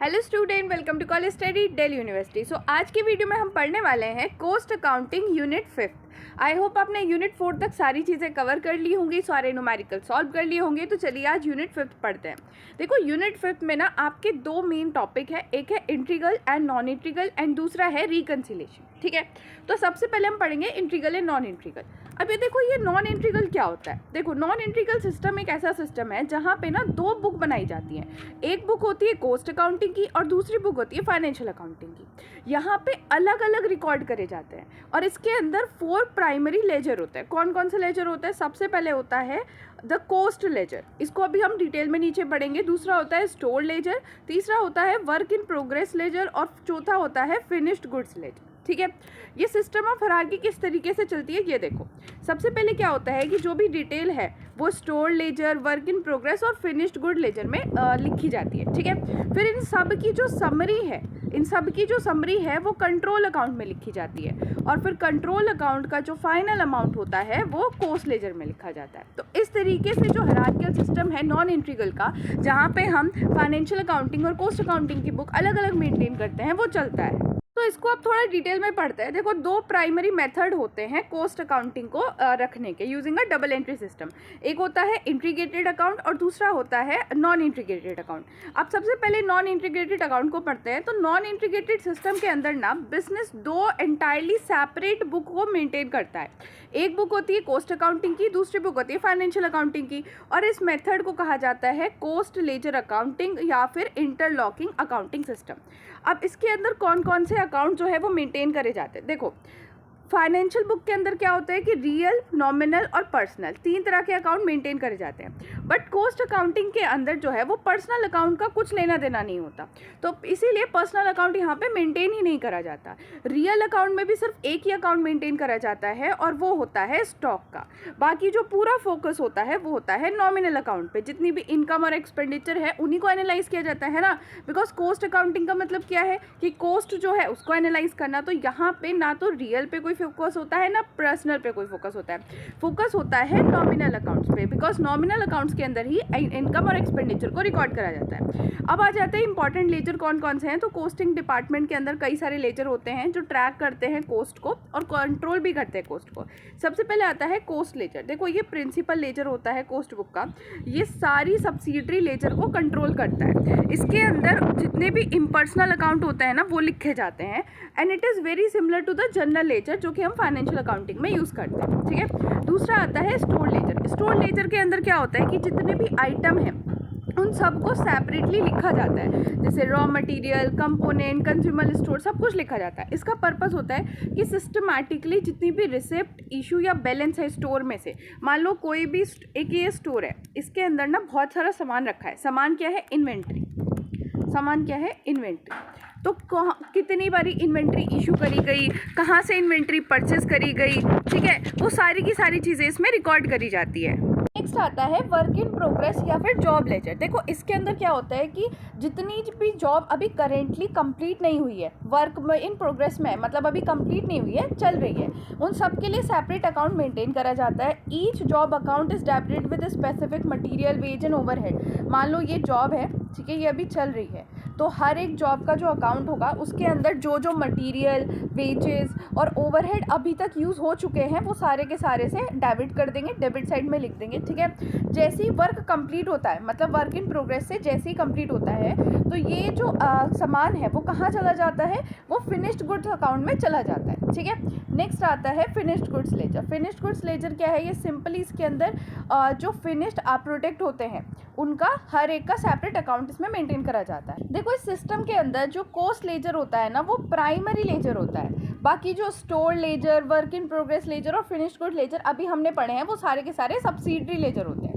Hello student, welcome to college study Delhi university. So आज की video में हम पढ़ने वाले हैं cost accounting unit 5। I hope आपने यूनिट 4 तक सारी चीज़ें कवर कर ली होंगी, सारे न्यूमेरिकल सॉल्व कर लिए होंगे। तो चलिए आज यूनिट 5 पढ़ते हैं। देखो यूनिट 5 में ना आपके दो मेन टॉपिक है, एक है integral and non integral and दूसरा है रिकन्सिलेशन। ठीक है, तो सबसे पहले हम पढ़ेंगे इंट्रीगल एंड नॉन इंट्रीगल। अब ये देखो, ये नॉन इंट्रीगल क्या होता है। देखो नॉन इंट्रीगल सिस्टम एक ऐसा सिस्टम है जहाँ पे ना दो बुक बनाई जाती हैं। एक बुक होती है कॉस्ट अकाउंटिंग की और दूसरी बुक होती है फाइनेंशियल अकाउंटिंग की। यहाँ पे अलग अलग रिकॉर्ड करे जाते हैं और इसके अंदर 4 प्राइमरी लेजर होते हैं। कौन कौन से लेजर होते हैं? सबसे पहले होता है द कॉस्ट लेजर, इसको अभी हम डिटेल में नीचे पढ़ेंगे। दूसरा होता है स्टोर लेजर, तीसरा होता है वर्क इन प्रोग्रेस लेजर और चौथा होता है फिनिश्ड गुड्स लेजर। ठीक है, ये सिस्टम ऑफ हायरार्की किस तरीके से चलती है ये देखो। सबसे पहले क्या होता है कि जो भी डिटेल है वो store ledger, work in progress और फिनिश्ड गुड लेजर में लिखी जाती है। ठीक है, फिर इन सब की जो समरी है वो कंट्रोल अकाउंट में लिखी जाती है और फिर कंट्रोल अकाउंट का जो फाइनल अमाउंट होता है वो कॉस्ट लेजर में लिखा जाता है। तो इस तरीके से जो हायरार्किकल सिस्टम है नॉन इंट्रीगल का, जहाँ पे हम फाइनेंशियल अकाउंटिंग और कॉस्ट अकाउंटिंग की बुक अलग अलग मेंटेन करते हैं, वो चलता है। तो इसको आप थोड़ा डिटेल में पढ़ते हैं। देखो दो प्राइमरी मेथड होते हैं कॉस्ट अकाउंटिंग को रखने के, using a double entry system. एक होता है इंटीग्रेटेड अकाउंट और दूसरा होता है नॉन इंटीग्रेटेड अकाउंट। अब सबसे पहले नॉन इंटीग्रेटेड अकाउंट को पढ़ते हैं। तो नॉन इंटीग्रेटेड सिस्टम के अंदर ना बिजनेस दो एंटायरली सेपरेट बुक को मेंटेन करता है। एक बुक होती है कॉस्ट अकाउंटिंग की, दूसरी बुक होती है फाइनेंशियल अकाउंटिंग की, और इस मेथड को कहा जाता है कॉस्ट लेजर अकाउंटिंग या फिर इंटरलॉकिंग अकाउंटिंग सिस्टम। अब इसके अंदर कौन कौन से अकाउंट जो है वो मेंटेन करे जाते हैं। देखो फाइनेंशियल बुक के अंदर क्या होता है कि रियल, नॉमिनल और पर्सनल, 3 तरह के अकाउंट मेंटेन करे जाते हैं। बट कॉस्ट अकाउंटिंग के अंदर जो है वो पर्सनल अकाउंट का कुछ लेना देना नहीं होता, तो इसीलिए पर्सनल अकाउंट यहाँ पे मेंटेन ही नहीं करा जाता। रियल अकाउंट में भी सिर्फ एक ही अकाउंट मेंटेन करा जाता है और वो होता है स्टॉक का। बाकी जो पूरा फोकस होता है वो होता है नॉमिनल अकाउंट पे। जितनी भी इनकम और एक्सपेंडिचर है उन्हीं को एनालाइज किया जाता है ना, बिकॉज कॉस्ट अकाउंटिंग का मतलब क्या है कि कॉस्ट जो है उसको एनालाइज करना। तो यहाँ पे ना तो रियल पे कोई फोकस होता है ना पर्सनल पे कोई फोकस होता है, फोकस होता है नॉमिनल अकाउंट्स पे, बिकॉज नॉमिनल अकाउंट्स के अंदर ही इनकम और एक्सपेंडिचर को रिकॉर्ड करा जाता है। अब आ जाते हैं इंपॉर्टेंट लेजर कौन कौन से हैं। तो कोस्टिंग डिपार्टमेंट के अंदर कई सारे लेजर होते हैं जो ट्रैक करते हैं कॉस्ट को और कंट्रोल भी करते हैं कॉस्ट को। सबसे पहले आता है कॉस्ट लेजर। देखो ये प्रिंसिपल लेजर होता है कॉस्ट बुक का, ये सारी सब्सिडरी लेजर को कंट्रोल करता है। इसके अंदर जितने भी इम्पर्सनल अकाउंट होते हैं ना वो लिखे जाते हैं and it is very similar to the general ledger जो कि हम फाइनेंशियल अकाउंटिंग में यूज़ करते हैं। ठीक है, दूसरा आता है स्टोर लेजर। स्टोर लेजर के अंदर क्या होता है कि जितने भी आइटम हैं उन सबको सेपरेटली लिखा जाता है, जैसे raw material, component, consumer store, सब कुछ लिखा जाता है। इसका पर्पस होता है कि सिस्टमैटिकली जितनी भी रिसिप्ट, इशू या बैलेंस है स्टोर में से, मान लो कोई भी एक ये स्टोर है, इसके अंदर ना बहुत सारा सामान रखा है। सामान क्या है? इन्वेंट्री। सामान क्या है? इन्वेंट्री। तो कितनी बारी इन्वेंट्री इशू करी गई, कहाँ से इन्वेंट्री परचेस करी गई, ठीक है, वो सारी की सारी चीज़ें इसमें रिकॉर्ड करी जाती है। नेक्स्ट आता है वर्क इन प्रोग्रेस या फिर जॉब लेजर। देखो इसके अंदर क्या होता है कि जितनी भी जॉब अभी करेंटली कंप्लीट नहीं हुई है, वर्क इन प्रोग्रेस में, मतलब अभी कंप्लीट नहीं हुई है, चल रही है, उन सब के लिए सेपरेट अकाउंट मेंटेन करा जाता है। Each job account is debited with specific material, wage and overhead. मान लो ये जॉब है, ठीक है, ये अभी चल रही है, तो हर एक जॉब का जो अकाउंट होगा उसके अंदर जो जो मटेरियल, वेजेस और ओवरहेड अभी तक यूज़ हो चुके हैं वो सारे के सारे से डेबिट कर देंगे, डेबिट साइड में लिख देंगे। ठीक है, जैसे ही वर्क कंप्लीट होता है, मतलब वर्क इन प्रोग्रेस से जैसे ही कंप्लीट होता है, तो ये जो सामान है वो कहाँ चला जाता है? वो फिनिश्ड गुड्स अकाउंट में चला जाता है। ठीक है, नेक्स्ट आता है finished goods ledger. Finished goods ledger क्या है? ये सिंपली इसके अंदर जो फिनिश्ड प्रोडक्ट होते हैं उनका हर एक का सेपरेट अकाउंट इसमें मेंटेन करा जाता है। देखो इस सिस्टम के अंदर जो कॉस्ट लेजर होता है ना वो प्राइमरी लेजर होता है। बाकी जो store ledger, work in progress ledger और फिनिश्ड गुड लेजर अभी हमने पढ़े हैं वो सारे के सारे सब्सिडरी लेजर होते हैं।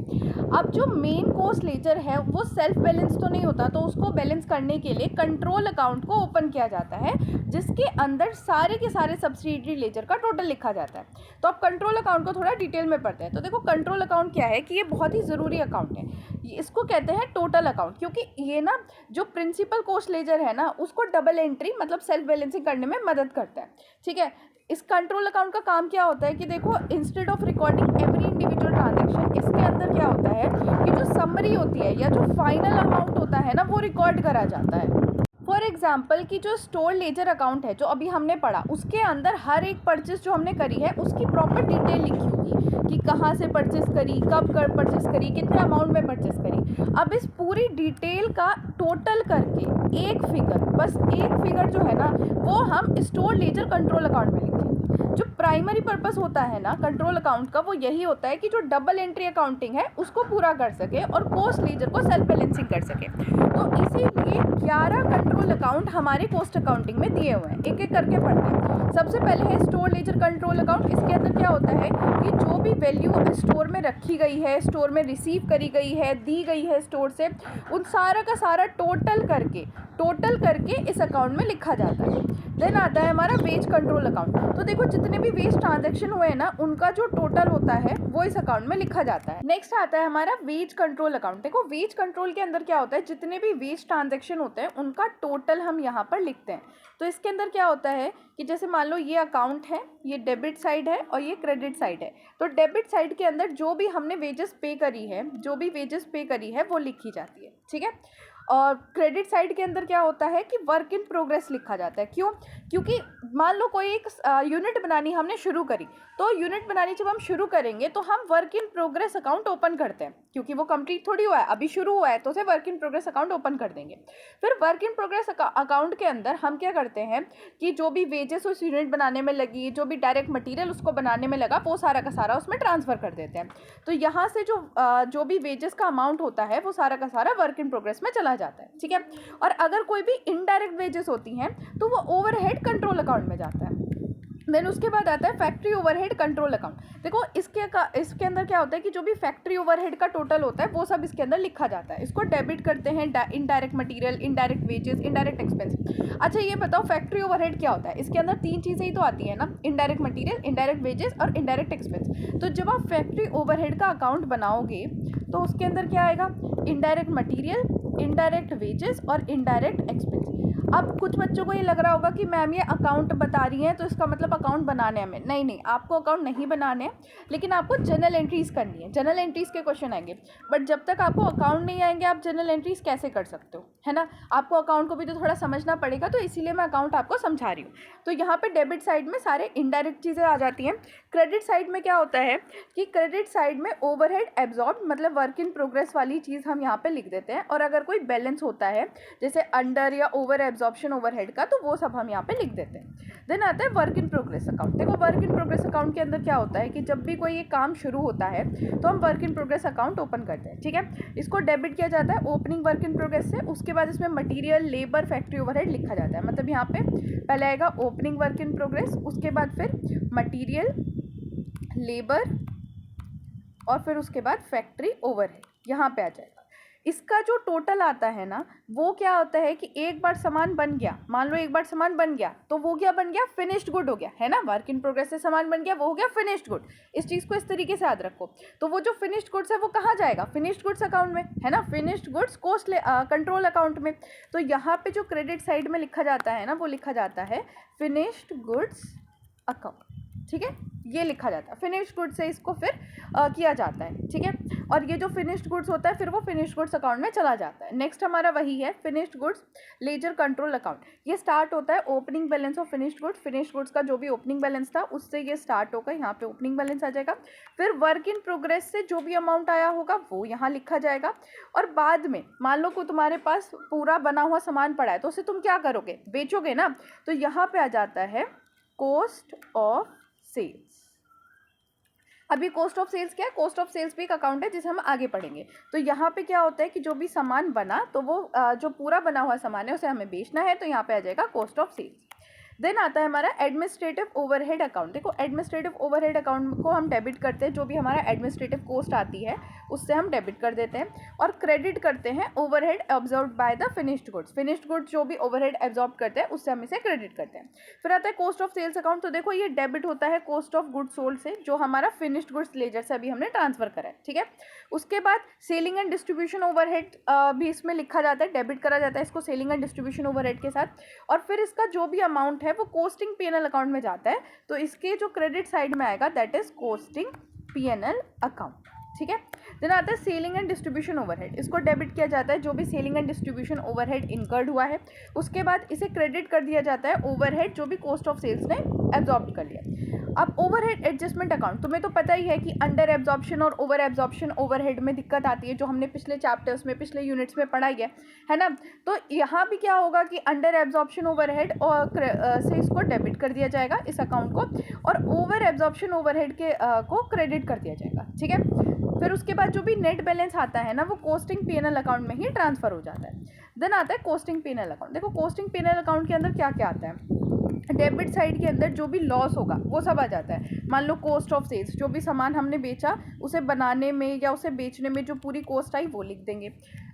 अब जो मेन कॉस्ट लेजर है वो सेल्फ बैलेंस तो नहीं होता, तो उसको बैलेंस करने के लिए कंट्रोल अकाउंट को ओपन किया जाता है जिसके अंदर सारे के सारे सब्सिडरी लेजर का टोटल लिखा जाता है। तो अब कंट्रोल अकाउंट को थोड़ा डिटेल में पढ़ते हैं। तो देखो कंट्रोल अकाउंट क्या है कि ये बहुत ही ज़रूरी अकाउंट है, इसको कहते हैं टोटल अकाउंट, क्योंकि ये ना जो प्रिंसिपल कॉस्ट लेजर है ना उसको डबल एंट्री मतलब सेल्फ बैलेंसिंग करने में मदद करता है। ठीक है, इस कंट्रोल अकाउंट का काम क्या होता है कि देखो instead of recording every individual transaction, इसके अंदर क्या होता है कि जो समरी होती है या जो फाइनल अमाउंट होता है ना वो रिकॉर्ड करा जाता है। फॉर एग्जाम्पल कि जो स्टोर लेजर अकाउंट है जो अभी हमने पढ़ा, उसके अंदर हर एक परचेस जो हमने करी है उसकी प्रॉपर डिटेल लिखी होगी कि कहाँ से परचेस करी, कब कर परचेस करी, कितने अमाउंट में परचेस करी। अब इस पूरी डिटेल का टोटल करके एक फिगर, बस एक फिगर जो है ना वो हम स्टोर लेजर कंट्रोल अकाउंट में लिखेंगे। जो प्राइमरी पर्पस होता है ना कंट्रोल अकाउंट का वो यही होता है कि जो डबल एंट्री अकाउंटिंग है उसको पूरा कर सके और कॉस्ट लेजर को सेल्फ बैलेंसिंग कर सके। तो इसीलिए 11 कंट्रोल अकाउंट हमारे कॉस्ट अकाउंटिंग में दिए हुए हैं। एक एक करके पढ़ते हैं। सबसे पहले है स्टोर लेजर कंट्रोल अकाउंट। इसके अंदर क्या होता है कि जो भी वैल्यू स्टोर में रखी गई है, स्टोर में रिसीव करी गई है, दी गई है स्टोर से, उन सारा का सारा टोटल करके इस अकाउंट में लिखा जाता है। देन आता है हमारा वेज कंट्रोल अकाउंट। तो देखो जितने भी वेज ट्रांजैक्शन हुए हैं ना उनका जो टोटल होता है वो इस अकाउंट में लिखा जाता है। नेक्स्ट आता है हमारा वेज कंट्रोल अकाउंट। देखो वेज कंट्रोल के अंदर क्या होता है, जितने भी वेज ट्रांजैक्शन होते हैं उनका टोटल हम यहाँ पर लिखते हैं। तो इसके अंदर क्या होता है कि जैसे मान लो ये अकाउंट है, ये डेबिट साइड है और ये क्रेडिट साइड है। तो डेबिट साइड के अंदर जो भी हमने वेजेस पे करी है वो लिखी जाती है, ठीक है। और क्रेडिट साइड के अंदर क्या होता है कि वर्क इन प्रोग्रेस लिखा जाता है। क्यों? क्योंकि मान लो कोई एक यूनिट बनानी हमने शुरू करी, तो यूनिट बनानी जब हम शुरू करेंगे तो हम work in progress account open करते हैं, क्योंकि वो कंप्लीट थोड़ी हुआ है, अभी शुरू हुआ है, तो उसे work in progress account open कर देंगे। फिर वर्क इन प्रोग्रेस अकाउंट के अंदर हम क्या करते हैं कि जो भी वेजेस उस यूनिट बनाने में लगी, जो भी डायरेक्ट मटीरियल उसको बनाने में लगा, वो सारा का सारा उसमें ट्रांसफ़र कर देते हैं। तो यहाँ से जो भी वेजेस का अमाउंट होता है वो सारा का सारा वर्क इन प्रोग्रेस में चला जाता है, ठीक है। और अगर कोई भी इनडायरेक्ट वेजेस होती हैं तो वो ओवरहेड कंट्रोल अकाउंट में जाता है। देन उसके बाद आता है फैक्ट्री ओवरहेड कंट्रोल अकाउंट। देखो इसके अंदर क्या होता है कि जो भी फैक्ट्री ओवरहेड का टोटल होता है वो सब इसके अंदर लिखा जाता है। इसको डेबिट करते हैं indirect material, indirect wages, indirect expense. अच्छा ये बताओ फैक्ट्री ओवरहेड क्या होता है? इसके अंदर 3 चीज़ें ही तो आती है ना, इनडायरेक्ट मटेरियल, इनडायरेक्ट वेजेस और इनडायरेक्ट एक्सपेंस। तो जब आप फैक्ट्री ओवरहेड का अकाउंट बनाओगे तो उसके अंदर क्या आएगा? इनडायरेक्ट मटीरियल, इनडायरेक्ट वेजेस और इनडायरेक्ट एक्सपेंस। अब कुछ बच्चों को ये लग रहा होगा कि मैम ये अकाउंट बता रही हैं तो इसका मतलब अकाउंट बनाने हमें। नहीं, आपको अकाउंट नहीं बनाने हैं, लेकिन आपको जनरल एंट्रीज़ करनी है। जनरल एंट्रीज़ के क्वेश्चन आएंगे, बट जब तक आपको अकाउंट नहीं आएंगे आप जनरल एंट्रीज़ कैसे कर सकते हो, है ना। आपको अकाउंट को भी तो थोड़ा समझना पड़ेगा, तो इसीलिए मैं अकाउंट आपको समझा रही हूँ। तो यहाँ पे डेबिट साइड में सारे इनडायरेक्ट चीज़ें आ जाती हैं। क्रेडिट साइड में क्या होता है कि क्रेडिट साइड में ओवरहेड एब्जॉर्ब, मतलब वर्क इन प्रोग्रेस वाली चीज़ हम यहाँ पे लिख देते हैं। और अगर कोई बैलेंस होता है जैसे अंडर या ओवर एब्जॉर्प्शन ओवरहेड का, तो वो सब हम यहाँ पे लिख देते हैं। देन आता है वर्क इन प्रोग्रेस अकाउंट। देखो वर्क इन प्रोग्रेस अकाउंट के अंदर क्या होता है कि जब भी कोई ये काम शुरू होता है तो हम work in progress account open करते हैं, ठीक है। इसको डेबिट किया जाता है ओपनिंग वर्क इन प्रोग्रेस से। उसके बाद इसमें मटीरियल, लेबर, फैक्ट्री ओवरहेड लिखा जाता है। मतलब यहाँ पे पहले आएगा ओपनिंग वर्क इन प्रोग्रेस, उसके बाद फिर मटीरियल, लेबर और फिर उसके बाद फैक्ट्री ओवरहेड यहाँ पे आ जाएगा। इसका जो टोटल आता है ना वो क्या होता है कि एक बार सामान बन गया, मान लो एक बार सामान बन गया तो वो क्या बन गया? फिनिश्ड गुड हो गया, है ना। वर्क इन प्रोग्रेस से सामान बन गया, वो हो गया फिनिश्ड गुड। इस चीज़ को इस तरीके से याद रखो। तो वो जो फिनिश्ड गुड्स है वो कहाँ जाएगा? फिनिश्ड गुड्स अकाउंट में, है ना। Finished goods cost control account में। तो यहाँ पे जो क्रेडिट साइड में लिखा जाता है ना वो लिखा जाता है फिनिश्ड गुड्स अकाउंट, ठीक है। ये लिखा जाता है फिनिश्ड गुड्स से इसको फिर किया जाता है, ठीक है। और ये जो फिनिश्ड गुड्स होता है फिर वो फिनिश्ड गुड्स अकाउंट में चला जाता है। नेक्स्ट हमारा वही है finished goods laser control account. ये स्टार्ट होता है opening balance of finished goods. Finished goods का जो भी ओपनिंग बैलेंस था उससे ये स्टार्ट होगा, यहाँ पे ओपनिंग बैलेंस आ जाएगा। फिर वर्क इन प्रोग्रेस से जो भी अमाउंट आया होगा वो यहाँ लिखा जाएगा। और बाद में मान लो को तुम्हारे पास पूरा बना हुआ सामान पड़ा है तो उसे तुम क्या करोगे? बेचोगे ना। तो यहाँ पे आ जाता है कॉस्ट ऑफ सेल्स। अभी कॉस्ट ऑफ सेल्स क्या है? कॉस्ट ऑफ सेल्स भी एक अकाउंट है जिसे हम आगे पढ़ेंगे। तो यहाँ पे क्या होता है कि जो भी सामान बना तो वो जो पूरा बना हुआ सामान है उसे हमें बेचना है, तो यहाँ पे आ जाएगा कॉस्ट ऑफ सेल्स। देन आता है हमारा एडमिनिस्ट्रेटिव ओवरहेड अकाउंट। देखो एडमिनिस्ट्रेटिव ओवरहेड अकाउंट को हम डेबिट करते हैं, जो भी हमारा एडमिनिस्ट्रेटिव कॉस्ट आती है उससे हम डेबिट कर देते हैं। और क्रेडिट करते हैं overhead absorbed by the finished goods. Finished goods जो भी ओवरहेड एब्जॉर्ब करते हैं उससे हम इसे क्रेडिट करते हैं। फिर आता है कॉस्ट ऑफ सेल्स अकाउंट। तो देखो ये डेबिट होता है कॉस्ट ऑफ गुड्स सोल्ड से, जो हमारा फिनिश्ड गुड्स लेजर से अभी हमने ट्रांसफर करा है, ठीक है। उसके बाद सेलिंग एंड डिस्ट्रीब्यूशन ओवरहेड भी इसमें लिखा जाता है, डेबिट करा जाता है इसको सेलिंग एंड डिस्ट्रीब्यूशन ओवरहेड के साथ। और फिर इसका जो भी अमाउंट है वो कॉस्टिंग पीएनएल अकाउंट में जाता है। तो इसके जो क्रेडिट साइड में आएगा that is costing PNL account, ठीक है। देन आता है सेलिंग एंड डिस्ट्रीब्यूशन ओवरहेड, इसको डेबिट किया जाता है जो भी selling and distribution overhead incurred हुआ है। उसके बाद इसे क्रेडिट कर दिया जाता है ओवरहेड जो भी कॉस्ट ऑफ सेल्स ने एब्जॉर्ब कर लिया। अब ओवरहेड एडजस्टमेंट अकाउंट, तुम्हें तो पता ही है कि अंडर एब्जॉर्प्शन और ओवर एब्जॉर्प्शन ओवरहेड में दिक्कत आती है, जो हमने पिछले चैप्टर्स में पिछले यूनिट्स में पढ़ाई है ना। तो यहाँ भी क्या होगा कि अंडर एब्जॉर्प्शन ओवरहेड और से इसको डेबिट कर दिया जाएगा इस अकाउंट को, और ओवर एब्जॉर्प्शन ओवरहेड के को क्रेडिट कर दिया जाएगा, ठीक है। फिर उसके बाद जो भी नेट बैलेंस आता है ना वो कोस्टिंग पीएनएल अकाउंट में ही ट्रांसफर हो जाता है। देन आता है कोस्टिंग पीएनएल अकाउंट। देखो कोस्टिंग पीएनएल अकाउंट के अंदर क्या क्या आता है, डेबिट साइड के अंदर जो भी लॉस होगा वो सब आ जाता है। मान लो कॉस्ट ऑफ सेल्स, जो भी सामान हमने बेचा उसे बनाने में या उसे बेचने में जो पूरी कॉस्ट आई वो लिख देंगे।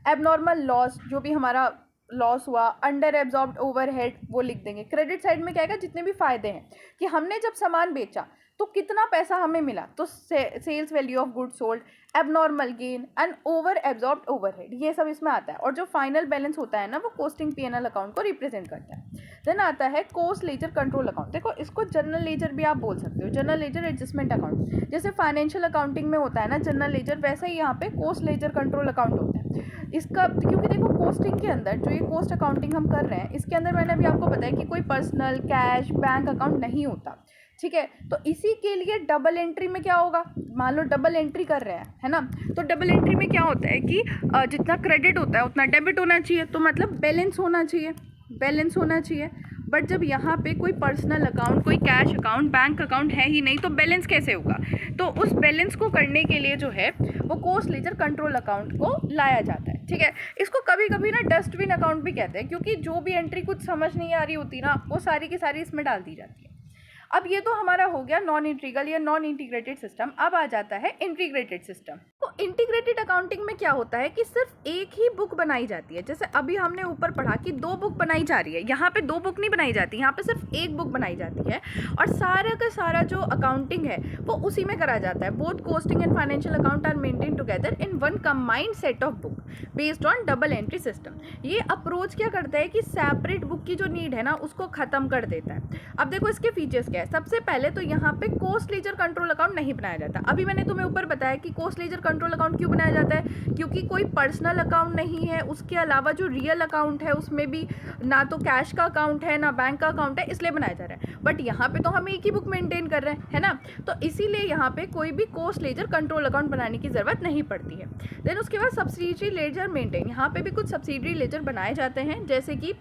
एबनॉर्मल लॉस, जो भी हमारा लॉस हुआ, अंडर एब्जॉर्ब्ड ओवरहेड वो लिख देंगे। क्रेडिट साइड में क्या आएगा, जितने भी फायदे हैं कि हमने जब सामान बेचा तो कितना पैसा हमें मिला, तो sales value of good sold, abnormal gain and over absorbed overhead, ये सब इसमें आता है। और जो फाइनल बैलेंस होता है ना वो कोस्टिंग पीएनएल अकाउंट को रिप्रेजेंट करता है। देन आता है कोस्ट लेजर कंट्रोल अकाउंट। देखो इसको जनरल लेजर भी आप बोल सकते हो, जनरल लेजर एडजस्टमेंट अकाउंट। जैसे फाइनेंशियल अकाउंटिंग में होता है ना जनरल लेजर, वैसे ही यहाँ पे कोस्ट लेजर कंट्रोल अकाउंट होता है इसका। क्योंकि देखो कोस्टिंग के अंदर जो ये कोस्ट अकाउंटिंग हम कर रहे हैं इसके अंदर मैंने अभी आपको बताया कि कोई पर्सनल कैश बैंक अकाउंट नहीं होता, ठीक है। तो इसी के लिए डबल एंट्री में क्या होगा, मान लो डबल एंट्री कर रहे हैं, है ना। तो डबल एंट्री में क्या होता है कि जितना क्रेडिट होता है उतना डेबिट होना चाहिए, तो मतलब बैलेंस होना चाहिए, बैलेंस होना चाहिए। बट जब यहाँ पे कोई पर्सनल अकाउंट, कोई कैश अकाउंट, बैंक अकाउंट है ही नहीं तो बैलेंस कैसे होगा। तो उस बैलेंस को करने के लिए जो है वो कोस्ट लेजर कंट्रोल अकाउंट को लाया जाता है, ठीक है। इसको कभी कभी ना डस्टबिन अकाउंट भी कहते हैं, क्योंकि जो भी एंट्री कुछ समझ नहीं आ रही होती ना वो सारी की सारी इसमें डाल दी जाती है। अब ये तो हमारा हो गया नॉन इंटीग्रल या नॉन इंटीग्रेटेड सिस्टम। अब आ जाता है इंटीग्रेटेड सिस्टम। तो इंटीग्रेटेड अकाउंटिंग में क्या होता है कि सिर्फ एक ही बुक बनाई जाती है। जैसे अभी हमने ऊपर पढ़ा कि 2 बुक बनाई जा रही है, यहाँ पे 2 बुक नहीं बनाई जाती, यहाँ पे सिर्फ एक बुक बनाई जाती है और सारा का सारा जो अकाउंटिंग है वो उसी में करा जाता है। Both costing and financial account are maintain together in one combined set of book based on double entry system. ये अप्रोच क्या करता है कि सेपरेट बुक की जो नीड है ना उसको खत्म कर देता है। अब देखो इसके फीचर्स क्या है। सबसे पहले तो यहाँ पे कोस्ट लेजर कंट्रोल अकाउंट नहीं बनाया जाता। अभी मैंने तुम्हें ऊपर बताया कि कोस्ट लेजर कंट्रोल अकाउंट क्यों बनाया जाता है, क्योंकि कोई पर्सनल अकाउंट नहीं है, उसके अलावा जो रियल अकाउंट है उसमें भी ना तो कैश का अकाउंट है ना बैंक का अकाउंट है, इसलिए बनाया जा रहा है। बट यहाँ पे तो हम एक ही बुक मेंटेन कर रहे हैं, है ना। तो इसीलिए यहाँ पे कोई भी कोस्ट लेजर कंट्रोल अकाउंट बनाने की जरूरत नहीं पड़ती है। देन उसके बाद सब्सिडरी लेजर मेंटेन, यहाँ पे भी कुछ सब्सिडरी लेजर बनाए जाते हैं, जैसे कि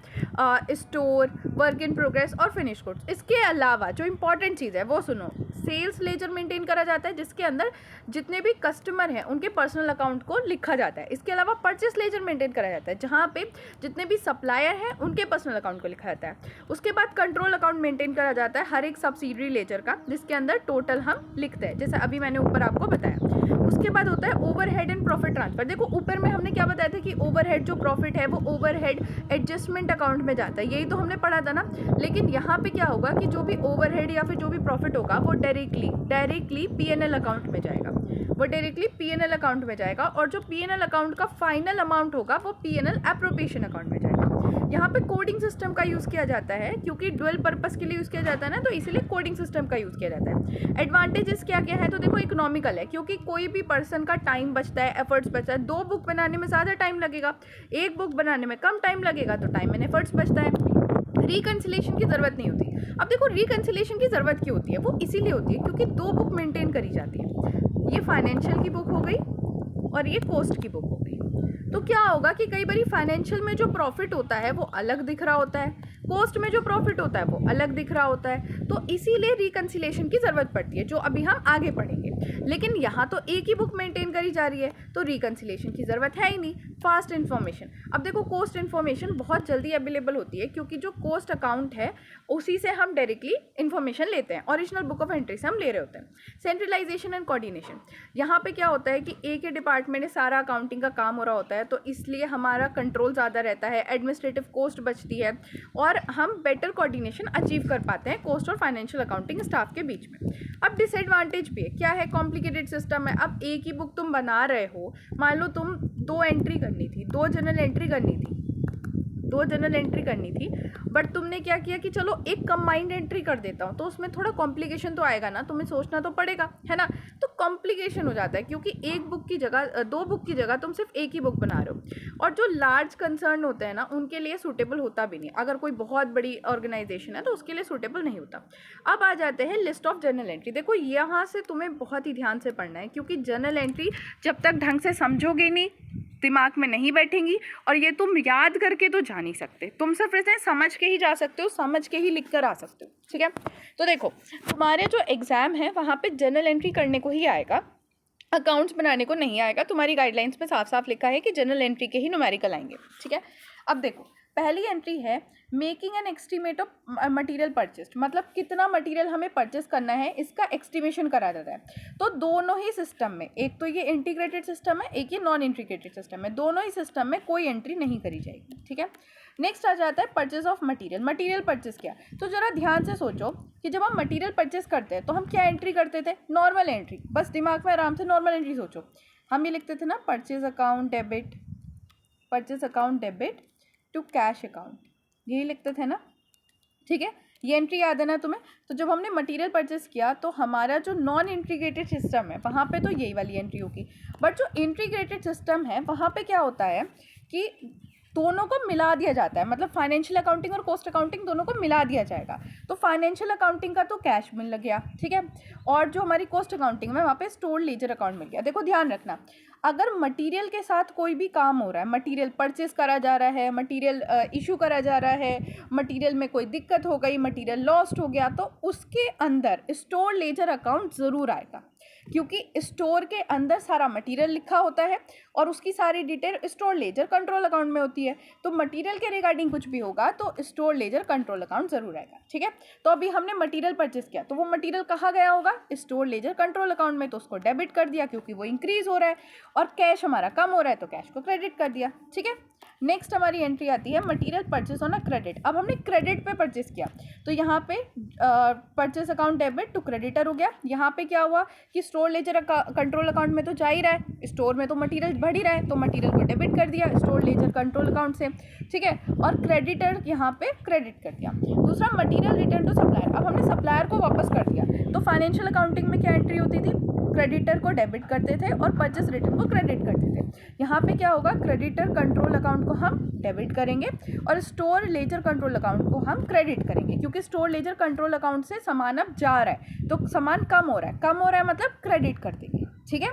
स्टोर, वर्क इन प्रोग्रेस और फिनिश गुड्स। इसके अलावा जो इंपॉर्टेंट चीज़ है वो सुनो, सेल्स लेजर मेंटेन करा जाता है जिसके अंदर जितने भी कस्टमर हैं उनके पर्सनल अकाउंट को लिखा जाता है। इसके अलावा परचेस लेजर मेंटेन करा जाता है जहाँ पे जितने भी सप्लायर हैं उनके पर्सनल अकाउंट को लिखा जाता है। उसके बाद कंट्रोल अकाउंट मेंटेन करा जाता है हर एक सब्सिडरी लेजर का, जिसके अंदर टोटल हम लिखते हैं, जैसे अभी मैंने ऊपर आपको बताया। उसके बाद होता है ओवरहेड एंड प्रॉफिट ट्रांसफर। देखो ऊपर में हमने क्या बताया था कि ओवरहेड जो प्रॉफिट है वो ओवरहेड एडजस्टमेंट अकाउंट में जाता है, यही तो हमने पढ़ा था ना। लेकिन यहाँ पे क्या होगा कि जो भी ओवरहेड या फिर जो भी प्रॉफिट होगा वो डायरेक्टली पीएनएल अकाउंट में जाएगा, वो डायरेक्टली पीएनएल अकाउंट में जाएगा। और जो पीएनएल अकाउंट का फाइनल अमाउंट होगा वो पीएनएल एप्रोप्रिएशन अकाउंट में जाएगा। यहाँ पे कोडिंग सिस्टम का यूज़ किया जाता है, क्योंकि डुअल पर्पस के लिए यूज़ किया जाता है ना, तो इसीलिए कोडिंग सिस्टम का यूज़ किया जाता है। एडवांटेजेस क्या क्या है, तो देखो इकोनॉमिकल है, क्योंकि कोई भी पर्सन का टाइम बचता है, एफर्ट्स बचता है। 2 बुक बनाने में ज़्यादा टाइम लगेगा, 1 बुक बनाने में कम टाइम लगेगा, तो टाइम एंड एफर्ट्स बचता है। रिकन्सिलेशन की ज़रूरत नहीं होती। अब देखो रिकन्सिलेशन की ज़रूरत क्यों होती है, वो इसीलिए होती है क्योंकि 2 बुक मेंटेन करी जाती है। ये फाइनेंशियल की बुक हो गई और ये कोस्ट की बुक हो गई। तो क्या होगा कि कई बार फाइनेंशियल में जो प्रॉफिट होता है वो अलग दिख रहा होता है, कोस्ट में जो प्रॉफिट होता है वो अलग दिख रहा होता है, तो इसीलिए रिकन्सिलेशन की ज़रूरत पड़ती है, जो अभी हम आगे पढ़ेंगे। लेकिन यहाँ तो एक ही बुक मेंटेन करी जा रही है तो रिकन्सिलेशन की ज़रूरत है ही नहीं। फास्ट इन्फॉर्मेशन, अब देखो कोस्ट इन्फॉर्मेशन बहुत जल्दी अवेलेबल होती है, क्योंकि जो कोस्ट अकाउंट है उसी से हम डायरेक्टली इन्फॉर्मेशन लेते हैं, ओरिजिनल बुक ऑफ एंट्री से हम ले रहे होते हैं। सेंट्रलाइजेशन एंड कोऑर्डिनेशन, यहाँ पे क्या होता है कि एक ही डिपार्टमेंट में सारा अकाउंटिंग का काम हो रहा होता है, तो इसलिए हमारा कंट्रोल ज़्यादा रहता है, एडमिनिस्ट्रेटिव कॉस्ट बचती है और हम बेटर कोऑर्डिनेशन अचीव कर पाते हैं कोस्ट और फाइनेंशियल अकाउंटिंग स्टाफ के बीच में। अब डिसएडवांटेज भी है, क्या है, कॉम्प्लिकेटेड सिस्टम है। अब एक ही बुक तुम बना रहे हो, मान लो तुम 2 एंट्री करनी थी, 2 जनरल एंट्री करनी थी, बट तुमने क्या किया कि चलो एक कंबाइंड एंट्री कर देता हूँ, तो उसमें थोड़ा कॉम्प्लिकेशन तो आएगा ना, तुम्हें सोचना तो पड़ेगा, है ना। तो कॉम्प्लिकेशन हो जाता है, क्योंकि एक बुक की जगह, 2 बुक की जगह तुम सिर्फ एक ही बुक बना रहे हो। और जो लार्ज कंसर्न होते हैं ना, उनके लिए सूटेबल होता भी नहीं। अगर कोई बहुत बड़ी ऑर्गेनाइजेशन है तो उसके लिए सूटेबल नहीं होता। अब आ जाते हैं लिस्ट ऑफ जर्नल एंट्री। देखो यहाँ से तुम्हें बहुत ही ध्यान से पढ़ना है, क्योंकि जर्नल एंट्री जब तक ढंग से समझोगे नहीं, दिमाग में नहीं बैठेंगी, और ये तुम याद करके तो जा नहीं सकते। तुम सिर्फ इसे समझ के ही जा सकते हो, समझ के ही लिख कर आ सकते हो, ठीक है। तो देखो तुम्हारे जो एग्ज़ाम है वहाँ पे जर्नल एंट्री करने को ही आएगा, अकाउंट्स बनाने को नहीं आएगा। तुम्हारी गाइडलाइंस में साफ साफ लिखा है कि जर्नल एंट्री के ही न्यूमेरिकल आएंगे, ठीक है। अब देखो पहली एंट्री है making an estimate of material purchased, मतलब कितना मटेरियल हमें परचेस करना है इसका एस्टिमेशन करा जाता है। तो दोनों ही सिस्टम में, एक तो ये इंटीग्रेटेड सिस्टम है, एक ये नॉन इंटीग्रेटेड सिस्टम है, दोनों ही सिस्टम में कोई एंट्री नहीं करी जाएगी, ठीक है। नेक्स्ट आ जाता है purchase of material. Material purchase क्या, तो ज़रा ध्यान से सोचो कि जब हम मटेरियल परचेस करते हैं तो हम क्या एंट्री करते थे, नॉर्मल एंट्री। बस दिमाग में आराम से नॉर्मल एंट्री सोचो। हम ये लिखते थे ना, purchase account debit, purchase account debit to cash account, यही लिखते थे ना, ठीक है। ये एंट्री याद है ना तुम्हें। तो जब हमने मटेरियल परचेस किया तो हमारा जो नॉन इंटीग्रेटेड सिस्टम है वहाँ पे तो यही वाली एंट्री होगी। बट जो इंटीग्रेटेड सिस्टम है वहाँ पे क्या होता है कि दोनों को मिला दिया जाता है, मतलब फाइनेंशियल अकाउंटिंग और कॉस्ट अकाउंटिंग दोनों को मिला दिया जाएगा। तो फाइनेंशियल अकाउंटिंग का तो कैश मिल गया, ठीक है, और जो हमारी कॉस्ट अकाउंटिंग में वहाँ पे स्टोर लेजर अकाउंट मिल गया। देखो ध्यान रखना, अगर मटेरियल के साथ कोई भी काम हो रहा है, मटेरियल परचेस करा जा रहा है, मटेरियल इशू करा जा रहा है, मटेरियल में कोई दिक्कत हो गई, मटेरियल लॉस्ट हो गया, तो उसके अंदर स्टोर लेजर अकाउंट ज़रूर आएगा, क्योंकि स्टोर के अंदर सारा मटेरियल लिखा होता है और उसकी सारी detail store ledger control account में होती है। तो मटेरियल के रिगार्डिंग कुछ भी होगा तो स्टोर लेजर कंट्रोल अकाउंट ज़रूर आएगा, ठीक है। तो अभी हमने मटेरियल परचेस किया तो वो मटेरियल कहाँ गया होगा, स्टोर लेजर कंट्रोल अकाउंट में, तो उसको डेबिट कर दिया क्योंकि वो इंक्रीज़ हो रहा है, और कैश हमारा कम हो रहा है तो कैश को क्रेडिट कर दिया, ठीक है। नेक्स्ट हमारी एंट्री आती है material purchase on a credit. अब हमने क्रेडिट पे परचेस किया तो यहाँ पे purchase account debit to creditor हो गया। यहाँ पे क्या हुआ कि स्टोर लेजर कंट्रोल अकाउंट में तो जा ही रहा है, स्टोर में तो मटेरियल बढ़ ही रहा है, तो मटेरियल को डेबिट कर दिया स्टोर लेजर कंट्रोल अकाउंट से, ठीक है, और क्रेडिटर यहाँ पे क्रेडिट कर दिया। दूसरा मटेरियल रिटर्न टू सप्लायर, अब हमने सप्लायर को वापस कर दिया। तो फाइनेंशियल अकाउंटिंग में क्या एंट्री होती थी, क्रेडिटर को डेबिट करते थे और परचेस रिटर्न को क्रेडिट करते थे। यहाँ पे क्या होगा, क्रेडिटर कंट्रोल अकाउंट को हम डेबिट करेंगे और स्टोर लेजर कंट्रोल अकाउंट को हम क्रेडिट करेंगे, क्योंकि स्टोर लेजर कंट्रोल अकाउंट से सामान अब जा रहा है तो सामान कम हो रहा है मतलब क्रेडिट कर देंगे, ठीक है।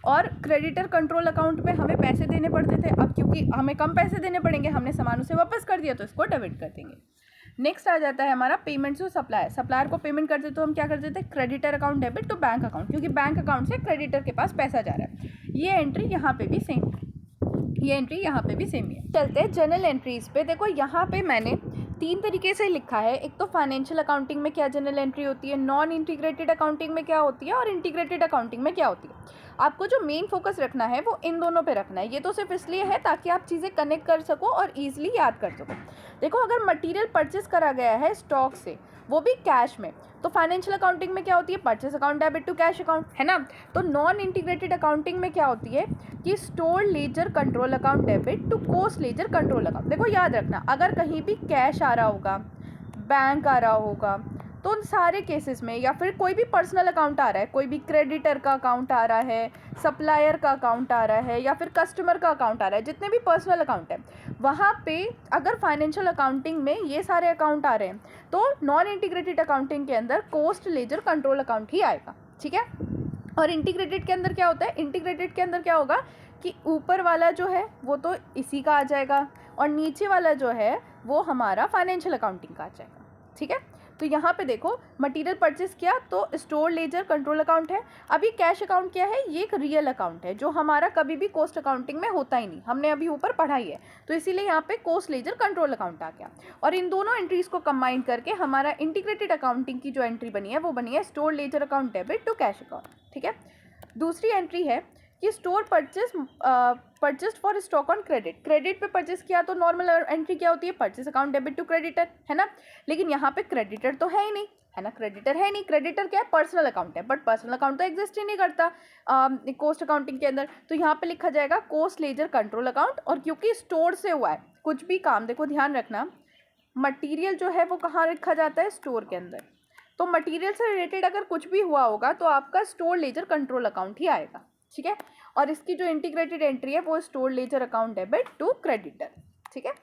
और क्रेडिटर कंट्रोल अकाउंट में हमें पैसे देने पड़ते थे, अब क्योंकि हमें कम पैसे देने पड़ेंगे, हमने सामान उसे वापस कर दिया तो इसको डेबिट कर देंगे। नेक्स्ट आ जाता है हमारा पेमेंट्स टू सप्लायर। सप्लायर को पेमेंट करते तो हम क्या करते थे, creditor account debit to bank account, क्योंकि बैंक अकाउंट से क्रेडिटर के पास पैसा जा रहा है। ये एंट्री यहाँ पे भी सेम, ये एंट्री यहाँ पे भी सेम है। चलते हैं जर्नल एंट्रीज पे। देखो यहाँ पे मैंने 3 तरीके से लिखा है। एक तो फाइनेंशियल अकाउंटिंग में क्या जर्नल एंट्री होती है, नॉन इंटीग्रेटेड अकाउंटिंग में क्या होती है और इंटीग्रेटेड अकाउंटिंग में क्या होती है। आपको जो मेन फोकस रखना है वो इन दोनों पे रखना है। ये तो सिर्फ इसलिए है ताकि आप चीज़ें कनेक्ट कर सको और ईजिली याद कर सको। देखो अगर मटीरियल परचेस करा गया है स्टॉक से, वो भी कैश में, तो फाइनेंशियल अकाउंटिंग में क्या होती है, purchase account debit to cash account, है ना। तो नॉन इंटीग्रेटेड अकाउंटिंग में क्या होती है कि store ledger control account debit to cost ledger control account. देखो याद रखना, अगर कहीं भी कैश आ रहा होगा, बैंक आ रहा होगा, तो उन सारे केसेस में, या फिर कोई भी पर्सनल अकाउंट आ रहा है, कोई भी क्रेडिटर का अकाउंट आ रहा है, सप्लायर का अकाउंट आ रहा है, या फिर कस्टमर का अकाउंट आ रहा है, जितने भी पर्सनल अकाउंट है, वहाँ पे अगर फाइनेंशियल अकाउंटिंग में ये सारे अकाउंट आ रहे हैं तो नॉन इंटीग्रेटेड अकाउंटिंग के अंदर कॉस्ट लेजर कंट्रोल अकाउंट ही आएगा, ठीक है। और इंटीग्रेटेड के अंदर क्या होता है, इंटीग्रेटेड के अंदर क्या होगा कि ऊपर वाला जो है वो तो इसी का आ जाएगा और नीचे वाला जो है वो हमारा फाइनेंशियल अकाउंटिंग का आ जाएगा, ठीक है। तो यहाँ पे देखो मटेरियल परचेस किया तो स्टोर लेजर कंट्रोल अकाउंट है। अभी कैश अकाउंट क्या है, ये एक रियल अकाउंट है जो हमारा कभी भी कॉस्ट अकाउंटिंग में होता ही नहीं, हमने अभी ऊपर पढ़ा ही है, तो इसीलिए यहाँ पे कॉस्ट लेजर कंट्रोल अकाउंट आ गया। और इन दोनों एंट्रीज को कंबाइन करके हमारा इंटीग्रेटेड अकाउंटिंग की जो एंट्री बनी है वो बनी है store ledger account debit to cash account, ठीक है। दूसरी एंट्री है कि store purchased for stock on credit. Credit पे परचेस किया तो नॉर्मल एंट्री क्या होती है, purchase account debit to creditor, है ना। लेकिन यहाँ पे क्रेडिटर तो है ही नहीं, है ना, क्रेडिटर है नहीं, क्रेडिटर क्या है, पर्सनल अकाउंट है, बट पर्सनल अकाउंट तो एग्जिस्ट ही नहीं करता कॉस्ट अकाउंटिंग के अंदर। तो यहाँ पे लिखा जाएगा कॉस्ट लेजर कंट्रोल अकाउंट। और क्योंकि स्टोर से हुआ है कुछ भी काम, देखो ध्यान रखना, मटीरियल जो है वो कहाँ रखा जाता है, स्टोर के अंदर, तो मटेरियल से रिलेटेड अगर कुछ भी हुआ होगा तो आपका स्टोर लेजर कंट्रोल अकाउंट ही आएगा, ठीक है। और इसकी जो इंटीग्रेटेड एंट्री है वो store ledger account debit to creditor, ठीक है।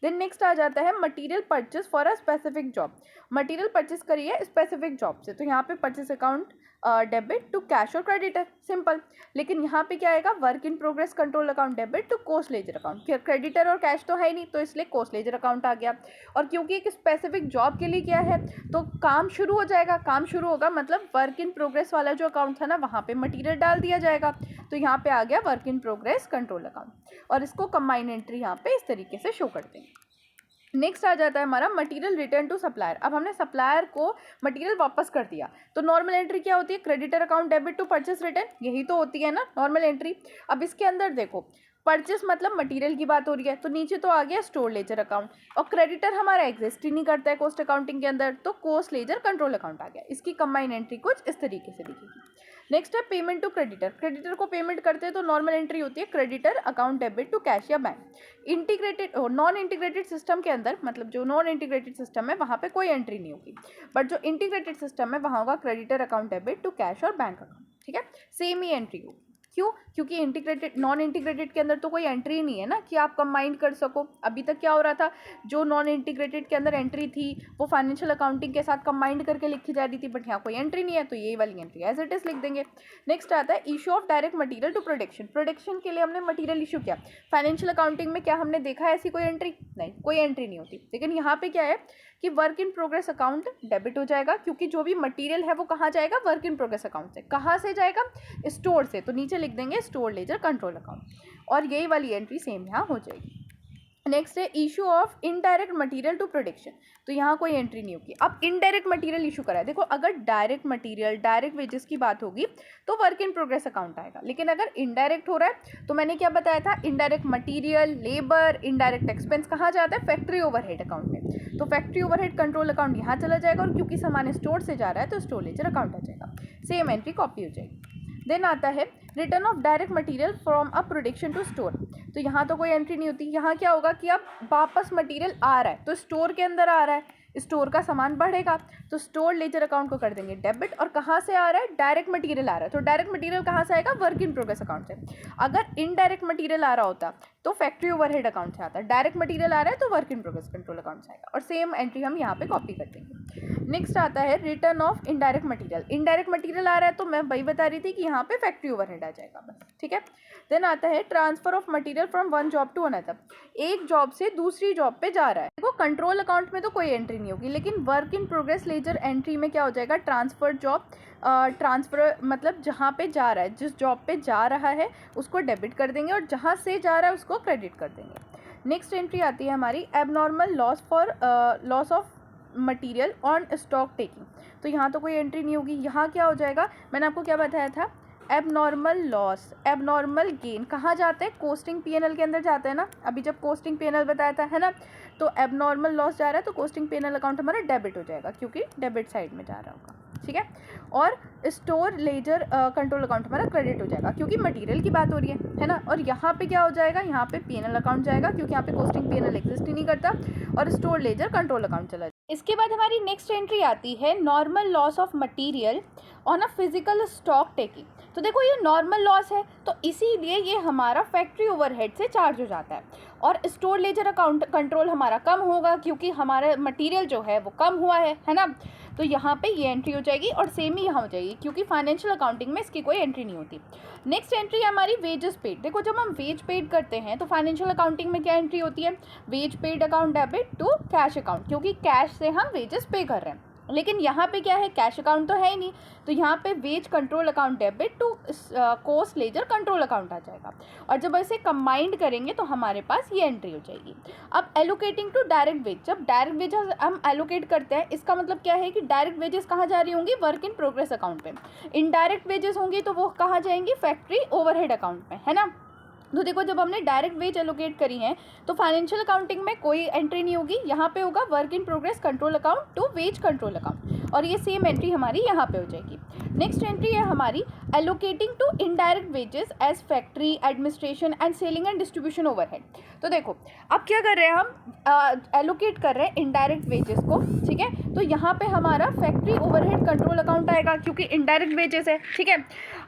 देन नेक्स्ट आ जाता है material purchase for a specific job. Material purchase करी है स्पेसिफिक जॉब से, तो यहाँ पे purchase account debit to cash और क्रेडिटर, सिंपल। लेकिन यहाँ पे क्या आएगा, work in progress control account debit to cost ledger account. Creditor और कैश तो है ही नहीं, तो इसलिए कोस्ट लेजर अकाउंट आ गया। और क्योंकि एक स्पेसिफिक जॉब के लिए क्या है, तो काम शुरू हो जाएगा, काम शुरू होगा मतलब वर्क इन प्रोग्रेस वाला जो अकाउंट था ना, वहाँ पे मटेरियल डाल दिया जाएगा। तो यहाँ पे आ गया work in progress control account, और इसको कंबाइन एंट्री यहाँ पे इस तरीके से शो करते हैं। नेक्स्ट आ जाता है हमारा मटेरियल रिटर्न टू सप्लायर। अब हमने सप्लायर को मटेरियल वापस कर दिया, तो नॉर्मल एंट्री क्या होती है, creditor account debit to purchase return, यही तो होती है ना नॉर्मल एंट्री। अब इसके अंदर देखो, परचेस मतलब मटेरियल की बात हो रही है, तो नीचे तो आ गया स्टोर लेजर अकाउंट, और क्रेडिटर हमारा एग्जिस्ट ही नहीं करता है कॉस्ट अकाउंटिंग के अंदर, तो कोस्ट लेजर कंट्रोल अकाउंट आ गया। इसकी कंबाइन एंट्री कुछ इस तरीके से दिखेगी। नेक्स्ट है पेमेंट टू क्रेडिटर। क्रेडिटर को पेमेंट करते हैं तो नॉर्मल एंट्री होती है creditor account debit to cash या bank. Integrated non integrated system के अंदर, मतलब जो नॉन इंटीग्रेटेड सिस्टम है वहाँ पे कोई एंट्री नहीं होगी, बट जो इंटीग्रेटेड सिस्टम है वहाँ होगा creditor account debit to cash और बैंक अकाउंट, ठीक है। सेम ही एंट्री होगी। क्यों, क्योंकि इंटीग्रेटेड नॉन इंटीग्रेटेड के अंदर तो कोई एंट्री नहीं है ना कि आप कंबाइन कर सको। अभी तक क्या हो रहा था, जो नॉन इंटीग्रेटेड के अंदर एंट्री थी वो फाइनेंशियल अकाउंटिंग के साथ कंबाइंड करके लिखी जा रही थी, बट यहाँ कोई एंट्री नहीं है, तो यही वाली एंट्री एज इट इज लिख देंगे। नेक्स्ट आता है issue of direct material to production. Production के लिए हमने मटेरियल इशू किया, फाइनेंशियल अकाउंटिंग में क्या हमने देखा है ऐसी कोई एंट्री, नहीं, कोई एंट्री नहीं होती। लेकिन यहाँ पे क्या है कि work in progress account debit हो जाएगा, क्योंकि जो भी मटेरियल है वो कहाँ जाएगा, वर्क इन प्रोग्रेस अकाउंट से। कहाँ से जाएगा, स्टोर से, तो नीचे लिख देंगे स्टोर लेजर कंट्रोल अकाउंट, और यही वाली एंट्री सेम यहाँ हो जाएगी। नेक्स्ट है issue of indirect material to production, तो यहाँ कोई एंट्री नहीं होगी। अब इनडायरेक्ट मटेरियल इशू करा है, देखो अगर डायरेक्ट मटेरियल डायरेक्ट वेजेस की बात होगी तो वर्क इन प्रोग्रेस अकाउंट आएगा, लेकिन अगर इनडायरेक्ट हो रहा है तो मैंने क्या बताया था, indirect material, labour, indirect expense कहाँ जाता है, फैक्ट्री ओवरहेड अकाउंट में, तो फैक्ट्री ओवरहेड कंट्रोल अकाउंट यहाँ चला जाएगा, और क्योंकि सामान स्टोर से जा रहा है तो स्टोर लेजर अकाउंट आ जाएगा, सेम एंट्री कॉपी हो जाएगी। देन आता है return of direct material from a production to store, तो यहाँ तो कोई एंट्री नहीं होती। यहाँ क्या होगा कि अब वापस मटेरियल आ रहा है तो स्टोर के अंदर आ रहा है, स्टोर का सामान बढ़ेगा, तो स्टोर लेजर अकाउंट को कर देंगे डेबिट। और कहाँ से आ रहा है, डायरेक्ट मटेरियल आ रहा है, तो डायरेक्ट मटेरियल कहाँ से आएगा, वर्क इन प्रोग्रेस अकाउंट से। अगर इनडायरेक्ट मटेरियल आ रहा होता तो फैक्ट्री ओवरहेड अकाउंट से आता, डायरेक्ट मटेरियल आ रहा है तो work in progress control account से आएगा, और सेम एंट्री हम यहाँ पे कॉपी कर देंगे। नेक्स्ट आता है return of indirect material. Indirect material आ रहा है तो मैं वही बता रही थी कि यहाँ पे फैक्ट्री ओवरहेड आ जाएगा बस, ठीक है। देन आता है transfer of material from one job to another, एक जॉब से दूसरी जॉब पे जा रहा है। देखो कंट्रोल अकाउंट में तो कोई एंट्री नहीं होगी, लेकिन work in progress ledger entry में क्या हो जाएगा, ट्रांसफर जॉब, ट्रांसफर मतलब जहाँ पे जा रहा है, जिस जॉब पे जा रहा है उसको डेबिट कर देंगे, और जहाँ से जा रहा है उसको क्रेडिट कर देंगे। नेक्स्ट एंट्री आती है हमारी abnormal loss for loss of material on stock taking, तो यहाँ तो कोई एंट्री नहीं होगी। यहाँ क्या हो जाएगा, मैंने आपको क्या बताया था, एबनॉर्मल लॉस, एबनॉर्मल गेन कहाँ जाते हैं, कोस्टिंग पीएनएल के अंदर जाते हैं ना, अभी जब कोस्टिंग पीएनएल बताया था, है ना, तो एबनॉर्मल लॉस जा रहा है तो कोस्टिंग पीएनएल अकाउंट हमारा डेबिट हो जाएगा, क्योंकि डेबिट साइड में जा रहा होगा, ठीक है। और स्टोर लेजर कंट्रोल अकाउंट हमारा क्रेडिट हो जाएगा, क्योंकि मटेरियल की बात हो रही है ना। और यहाँ पे क्या हो जाएगा, यहाँ पे पीएनएल अकाउंट जाएगा, क्योंकि यहाँ पे कोस्टिंग पीएनएल एग्जिस्ट ही नहीं करता, और स्टोर लेजर कंट्रोल अकाउंट चला। इसके बाद हमारी नेक्स्ट एंट्री आती है normal loss of material on a physical stock taking. तो देखो ये नॉर्मल लॉस है, तो इसीलिए ये हमारा फैक्ट्री ओवरहेड से चार्ज हो जाता है, और स्टोर लेजर अकाउंट कंट्रोल हमारा कम होगा, क्योंकि हमारा मटेरियल जो है वो कम हुआ है ना। तो यहाँ पे ये एंट्री हो जाएगी, और सेम ही यहाँ हो जाएगी, क्योंकि फाइनेंशियल अकाउंटिंग में इसकी कोई एंट्री नहीं होती। नेक्स्ट एंट्री है हमारी वेजेस पेड। देखो जब हम वेज पेड करते हैं तो फाइनेंशियल अकाउंटिंग में क्या एंट्री होती है, wage paid account debit to cash account, क्योंकि कैश से हम वेजेस पे कर रहे हैं। लेकिन यहाँ पे क्या है, कैश अकाउंट तो है ही नहीं, तो यहाँ पे wage control account debit to cost ledger control account आ जाएगा, और जब ऐसे कंबाइंड करेंगे तो हमारे पास ये एंट्री हो जाएगी। अब एलोकेटिंग टू डायरेक्ट वेज, जब डायरेक्ट वेजेस हम एलोकेट करते हैं, इसका मतलब क्या है कि डायरेक्ट वेजेस कहाँ जा रही होंगी, वर्क इन प्रोग्रेस अकाउंट पे। इनडायरेक्ट वेजेस होंगी तो वो कहाँ जाएंगी, फैक्ट्री ओवरहेड अकाउंट में, है ना। तो देखो जब हमने डायरेक्ट वेज एलोकेट करी है तो फाइनेंशियल अकाउंटिंग में कोई एंट्री नहीं होगी, यहाँ पे होगा work in progress control account to wage control account, और ये सेम एंट्री हमारी यहाँ पे हो जाएगी। नेक्स्ट एंट्री है हमारी allocating to indirect wages as factory administration and selling and distribution overhead. तो देखो अब क्या कर रहे हैं हम, एलोकेट कर रहे हैं इनडायरेक्ट वेजेस को, ठीक है। तो यहाँ पे हमारा फैक्ट्री ओवरहेड कंट्रोल अकाउंट आएगा क्योंकि इनडायरेक्ट वेजेस है, ठीक है।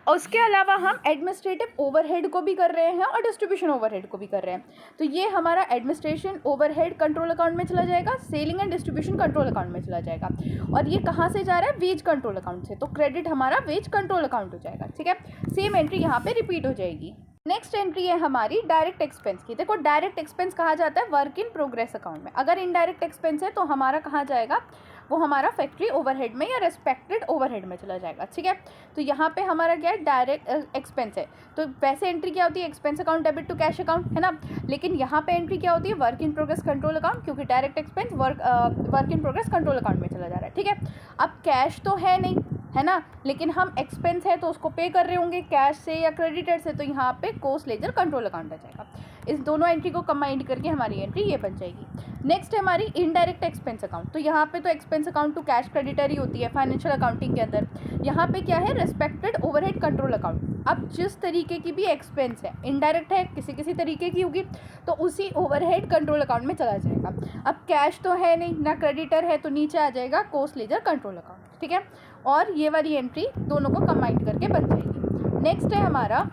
उसके अलावा हम एडमिनिस्ट्रेटिव ओवरहेड को भी कर रहे हैं और डिस्ट्रीब्यूशन ओवरहेड को भी कर रहे हैं। तो ये हमारा एडमिनिस्ट्रेशन ओवरहेड कंट्रोल अकाउंट में चला जाएगा, selling and distribution control account में चला जाएगा, और ये कहाँ से जा रहा है, वेज कंट्रोल अकाउंट से। तो क्रेडिट हमारा वेज कंट्रोल अकाउंट हो जाएगा, ठीक है। सेम एंट्री यहाँ पे रिपीट हो जाएगी। नेक्स्ट एंट्री है हमारी डायरेक्ट एक्सपेंस की। देखो डायरेक्ट एक्सपेंस कहा जाता है वर्क इन प्रोग्रेस अकाउंट में। अगर इनडायरेक्ट एक्सपेंस है तो हमारा कहाँ जाएगा, वो हमारा फैक्ट्री ओवरहेड में या रेस्पेक्टेड ओवरहेड में चला जाएगा, ठीक है। तो यहाँ पे हमारा क्या है, डायरेक्ट एक्सपेंस है। तो वैसे एंट्री क्या होती है, expense account debit to cash account, है ना। लेकिन यहाँ पे एंट्री क्या होती है, work in progress control account, क्योंकि direct expense work in progress control account में चला जा रहा है, ठीक है। अब कैश तो है नहीं, है ना, लेकिन हम एक्सपेंस है तो उसको पे कर रहे होंगे कैश से या क्रेडिटर से, तो यहाँ पे कोस्ट लेजर कंट्रोल अकाउंट आ जाएगा। इस दोनों एंट्री को कंबाइंड करके हमारी एंट्री ये बन जाएगी। नेक्स्ट है हमारी इनडायरेक्ट एक्सपेंस अकाउंट। तो यहाँ पे तो expense account to cash creditor ही होती है फाइनेंशियल अकाउंटिंग के अंदर। यहाँ पे क्या है, रेस्पेक्टेड ओवरहेड कंट्रोल अकाउंट। अब जिस तरीके की भी एक्सपेंस है, इनडायरेक्ट है, किसी किसी तरीके की होगी, तो उसी ओवरहेड कंट्रोल अकाउंट में चला जाएगा। अब कैश तो है नहीं ना क्रेडिटर है, तो नीचे आ जाएगा कोस्ट लेजर कंट्रोल अकाउंट, ठीक है। और ये वाली एंट्री दोनों को कंबाइंड करके बन जाएगी। नेक्स्ट है हमारा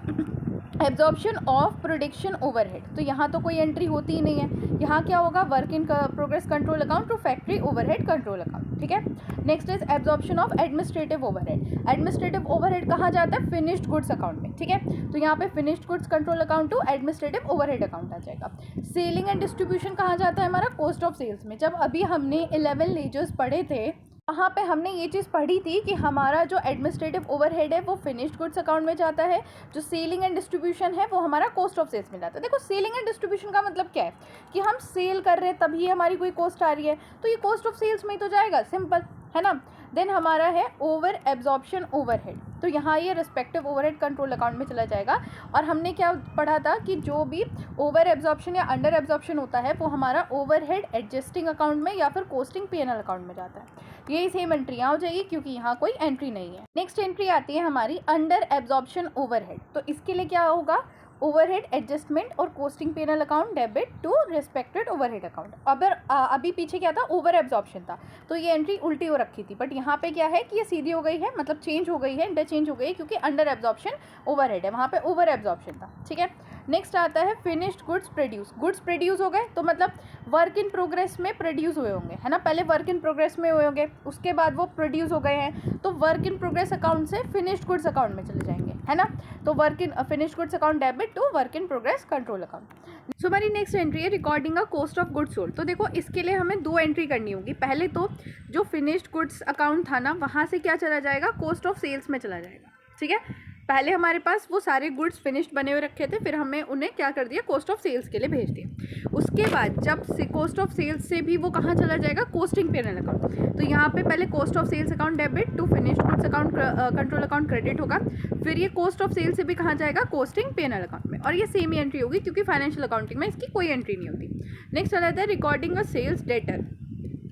एब्जॉर्प्शन ऑफ प्रोडक्शन ओवरहेड। तो यहाँ तो कोई एंट्री होती ही नहीं है, यहाँ क्या होगा, work in progress control account to factory overhead control account, ठीक है। Next is absorption of administrative overhead. Administrative overhead कहाँ जाता है, फिनिश्ड गुड्स अकाउंट में, ठीक है। तो यहाँ पे finished goods control account to administrative overhead account आ जाएगा। सेलिंग एंड डिस्ट्रीब्यूशन कहाँ जाता है हमारा, कॉस्ट ऑफ सेल्स में। जब अभी हमने 11 लेजर्स पढ़े थे, वहाँ पे हमने ये चीज़ पढ़ी थी कि हमारा जो एडमिनिस्ट्रेटिव ओवरहेड है वो फिनिश्ड गुड्स अकाउंट में जाता है, जो सेलिंग एंड डिस्ट्रीब्यूशन है वो हमारा कॉस्ट ऑफ सेल्स में जाता है। देखो सेलिंग एंड डिस्ट्रीब्यूशन का मतलब क्या है कि हम सेल कर रहे हैं तभी हमारी कोई कॉस्ट आ रही है, तो ये कॉस्ट ऑफ सेल्स में ही तो जाएगा, सिंपल है ना। देन हमारा है ओवर एब्जॉर्प्शन ओवरहेड। तो यहाँ ये रिस्पेक्टिव ओवरहेड कंट्रोल अकाउंट में चला जाएगा। और हमने क्या पढ़ा था कि जो भी ओवर एब्जॉर्प्शन या अंडर एब्जॉर्प्शन होता है वो हमारा ओवरहेड एडजस्टिंग अकाउंट में या फिर कोस्टिंग पीएनएल अकाउंट में जाता है। यही सेम एंट्रियाँ हो जाएगी क्योंकि यहाँ कोई एंट्री नहीं है। नेक्स्ट एंट्री आती है हमारी अंडर एब्जॉर्प्शन ओवरहेड। तो इसके लिए क्या होगा, ओवरहेड एडजस्टमेंट और costing PNL account debit to respected overhead account. अभी पीछे क्या था, ओवर एब्जॉर्प्शन था, तो ये एंट्री उल्टी हो रखी थी, बट यहाँ पे क्या है कि ये सीधी हो गई है, मतलब चेंज हो गई है, इंटरचेंज हो गई है, क्योंकि अंडर एब्जॉर्प्शन ओवरहेड है, वहाँ पे ओवर एब्जॉर्प्शन था, ठीक है। नेक्स्ट आता है finished goods produce. Goods produce हो गए तो मतलब वर्क इन प्रोग्रेस में प्रोड्यूस हुए होंगे, है ना। पहले वर्क इन प्रोग्रेस में हुए होंगे, उसके बाद वो प्रोड्यूस हो गए हैं, तो वर्क इन प्रोग्रेस अकाउंट से फिनिश्ड गुड्स अकाउंट में चले जाएंगे, है ना। तो work in finished goods account debit to work in progress control account. So हमारी नेक्स्ट एंट्री है recording a cost of goods sold. तो देखो इसके लिए हमें 2 एंट्री करनी होगी। पहले तो जो फिनिश्ड गुड्स अकाउंट था ना, वहाँ से क्या चला जाएगा, कॉस्ट ऑफ सेल्स में चला जाएगा, ठीक है। पहले हमारे पास वो सारे गुड्स फिनिश्ड बने हुए रखे थे, फिर हमने उन्हें क्या कर दिया, कॉस्ट ऑफ सेल्स के लिए भेज दिया। उसके बाद जब से कॉस्ट ऑफ सेल्स से भी वो कहाँ चला जाएगा, कोस्टिंग पीएनएल अकाउंट। तो यहाँ पे पहले cost of sales account debit to finished goods account control account credit होगा, फिर ये कॉस्ट ऑफ सेल्स से भी कहाँ जाएगा, कोस्टिंग पीएनएल अकाउंट में, और ये सेम ही एंट्री होगी क्योंकि फाइनेंशियल अकाउंटिंग में इसकी कोई एंट्री नहीं होती। नेक्स्ट आ जाता है रिकॉर्डिंग अ सेल्स डेटर।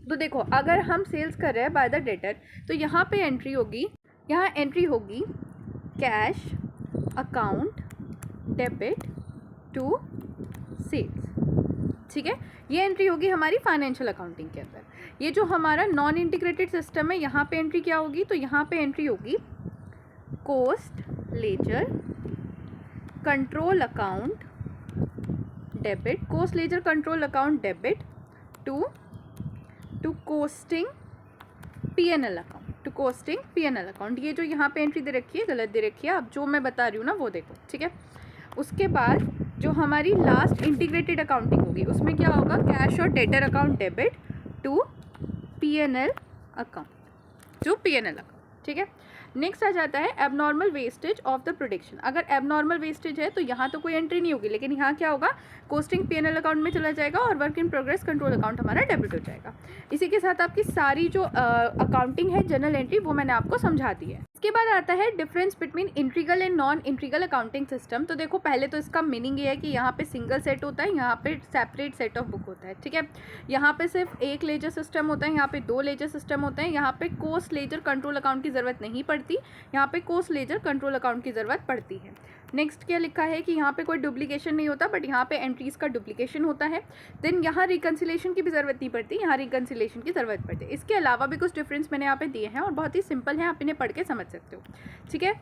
तो देखो अगर हम सेल्स कर रहे हैं बाय द डेटर, तो यहाँ पे एंट्री होगी, यहाँ एंट्री होगी cash account debit to sales, ठीक है। ये एंट्री होगी हमारी फाइनेंशियल अकाउंटिंग के अंदर। ये जो हमारा नॉन इंटीग्रेटेड सिस्टम है, यहाँ पे एंट्री क्या होगी, तो यहाँ पे एंट्री होगी cost ledger control account debit, cost ledger control account debit to costing PNL account, to costing PNL account. ये जो यहाँ पे एंट्री दे रखी है गलत दे रखी है, अब जो मैं बता रही हूँ ना वो देखो, ठीक है। उसके बाद जो हमारी लास्ट इंटीग्रेटेड अकाउंटिंग होगी उसमें क्या होगा, कैश और debtor account debit to PNL account, जो पीएनएल अकाउंट, ठीक है। नेक्स्ट आ जाता है abnormal wastage of the production. अगर एबनॉर्मल वेस्टेज है तो यहाँ तो कोई एंट्री नहीं होगी, लेकिन यहाँ क्या होगा, कोस्टिंग पीएनएल अकाउंट में चला जाएगा और work in progress control account हमारा डेबिट हो जाएगा। इसी के साथ आपकी सारी जो अकाउंटिंग है जनरल एंट्री वो मैंने आपको समझा दी है। उसके बाद आता है difference between integral and non integral accounting system. तो देखो पहले तो इसका मीनिंग ये है कि यहाँ पे सिंगल सेट होता है, यहाँ पे सेपरेट सेट ऑफ बुक होता है, ठीक है। यहाँ पे सिर्फ एक लेजर सिस्टम होता है, यहाँ पे दो लेजर सिस्टम होते हैं। यहाँ पे कोस्ट लेजर कंट्रोल अकाउंट की ज़रूरत नहीं पड़ती, यहाँ पे कोस्ट लेजर कंट्रोल अकाउंट की ज़रूरत पड़ती है। नेक्स्ट क्या लिखा है कि यहाँ पे कोई डुप्लीकेशन नहीं होता, बट यहाँ पे एंट्रीज़ का डुप्लीकेशन होता है। देन यहाँ रिकन्सिलेशन की भी ज़रूरत नहीं पड़ती, यहाँ रिकन्सिलेशन की ज़रूरत पड़ती है। इसके अलावा भी कुछ डिफरेंस मैंने यहाँ पे दिए हैं और बहुत ही सिंपल है, आप इन्हें पढ़ के समझ सकते हो, ठीक है।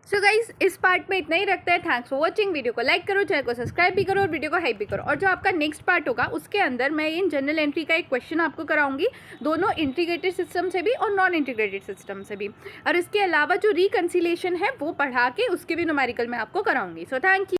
सो गाइज इस पार्ट में इतना ही रखते हैं। Thanks for watching. वीडियो को लाइक करो, चैनल को सब्सक्राइब भी करो और वीडियो को हाइप भी करो। और जो आपका नेक्स्ट पार्ट होगा उसके अंदर मैं इन जनरल एंट्री का एक क्वेश्चन आपको कराऊंगी, दोनों इंटीग्रेटेड सिस्टम से भी और नॉन इंटीग्रेटेड सिस्टम से भी। और इसके अलावा जो रिकन्सिलेशन है वो पढ़ा के उसके भी न्यूमेरिकल मैं आपको कराऊंगी। So thank you.